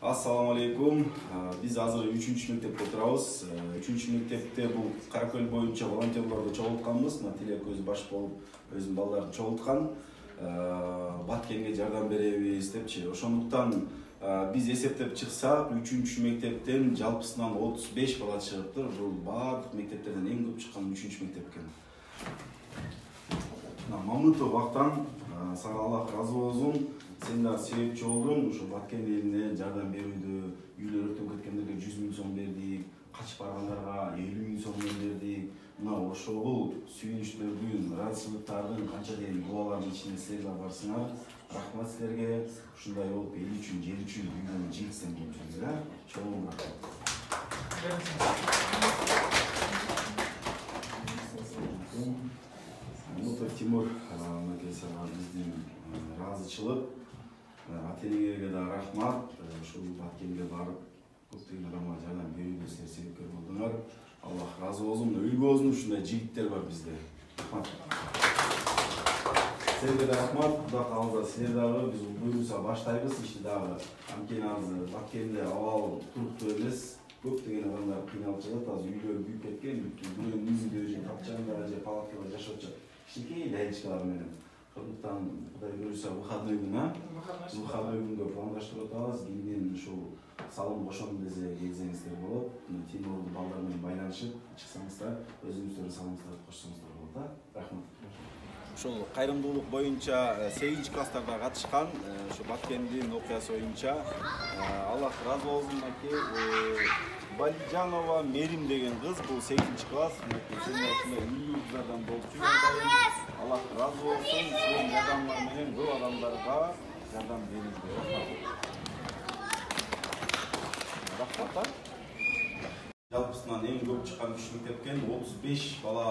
Assalamu alaikum. Biz азыр 3-чү мектепте турабыз. 3-чү мектепте бул Каракөл боюнча волонтерлорду чогултканбыз. Мына Тилек өзү баш болуп өзүнүн балдарын чогулткан. Баткенге жардам беребиз депчи. Ошондуктан биз эсептеп чыксак 3-чү мектептен жалпысынан 35 бала чыгыптыр. Бул баардык мектептерден эң көп чыккан 3-чү мектеп экен. Мамытов Актан, сага Аллах разы болсун. Сен да себепчи болдуң, ушу Баткен элине жардам берүүдө, үйлөр өрттөн кеткендерге 100 000 сом бердик, качып баргандарга 50 000 сом бердик. Мына ошол сүйүнүчтөрдүн, ыраазычылыктардын канча деген дубалардын ичинде силер да барсыңар. Рахмат силерге. Ушундай болуп эл үчүн, жер үчүн үйгөн жигитсен болуп жүрүңөр. Чоң рахмат. Мутов Тимур, биздин ыраазычылык. Ата-энеңерге да рахмат. Ушул Баткенге барып, көптөгөн адамга жардам берүүгө силер себепкер болдуңар. Аллах разы болсун. Үлгүбөздүн ушундай жигиттер бар бизде. Рахмат. Силерге да рахмат. Кудай кааласа силер дагы биз буюрса баштайбыз ишти дагы. Анткени азыр Баткенде абал туруктуу эмес. Көптөгөн адамдар кыйналып жатат. Азыр үйлөрү күйүп кеткен. Бирөөнүн үйүндө же тапчаңда же палаткада жашап жатат. Кичинекей дайынчалар менен. Ошондуктан Кудай буюрса выходной күнгө пландаштырып атабыз. Кийинен ушул салым кошом десе келсеңиздер болот. Тимурдун балдар менен байланышып чыксаңыздар, өзүңүздөрдүн салымыңыздарды кошсоңуздар болот. Рахмат. Ушул кайрымдуулук боюнча 8 класстарда катышкан, ушу Баткендин окуясы боюнча Аллах разы болсун. Балиджанова Мерим деген кыз, бул 8 класс. Сен ушундай үйлүү кыздардан болуп жүргөн. Аллах разы болсун. Силердин жардамыңар менен көп адамдарга жардам бериңиздер. Рахмат. Жалпысынан эң көп чыккан 3 мектептен 35 бала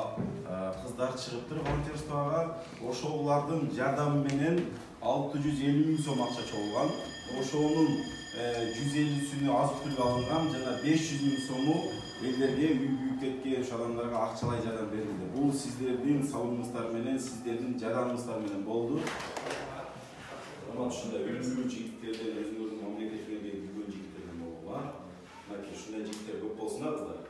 кыздар чыгыптыр волонтерствого. Ошолордун жардамы менен 650 000 сом акча чогулган. Ошонун 150-сүнү азык-түлүк алынган, жана 500 000 сому элдерге үй күйүп кеткен адамдарга акчалай жардам берилди. Бул сиздердин салымыңыздар менен, сиздердин жардамыңыздар менен болду. Ушундай үлгүлүү жигиттерден, өзүңөрдүн мамлекетиңерге үлгүлүү жигиттерден болуңар. Мына ушундай жигиттер көп болсунар кыздар.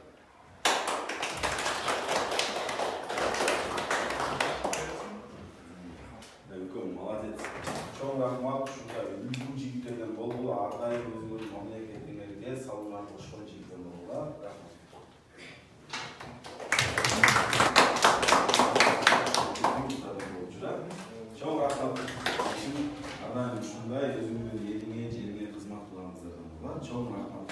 Молодец. Чоң рахмат, ушундай үлгүлүү жигиттерден болду. Ар дайым өзүңөрдүн мамлекетиңерге салымыңарды кошкон жигиттер болуңар. Рахмат. Чоң рахмат. Ар дайым ушундай өзүңөрдүн элиңе, жериңе кызмат кылгансыздардан болот. Чоң рахмат.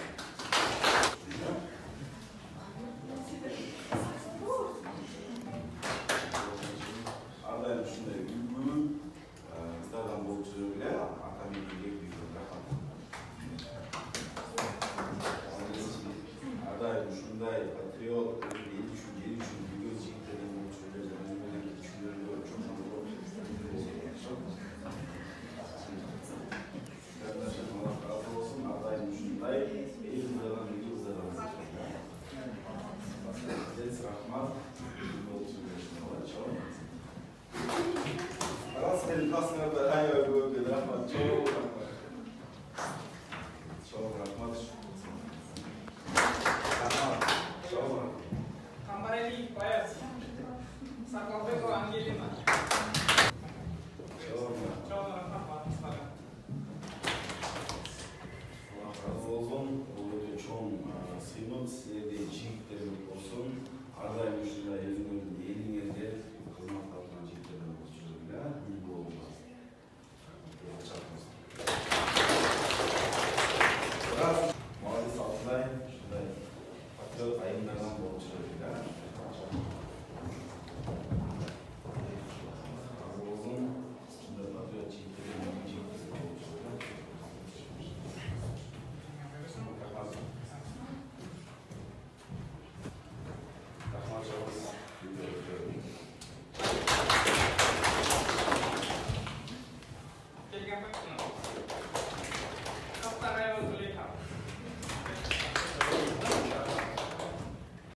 Раз, классная, да, я говорю, да,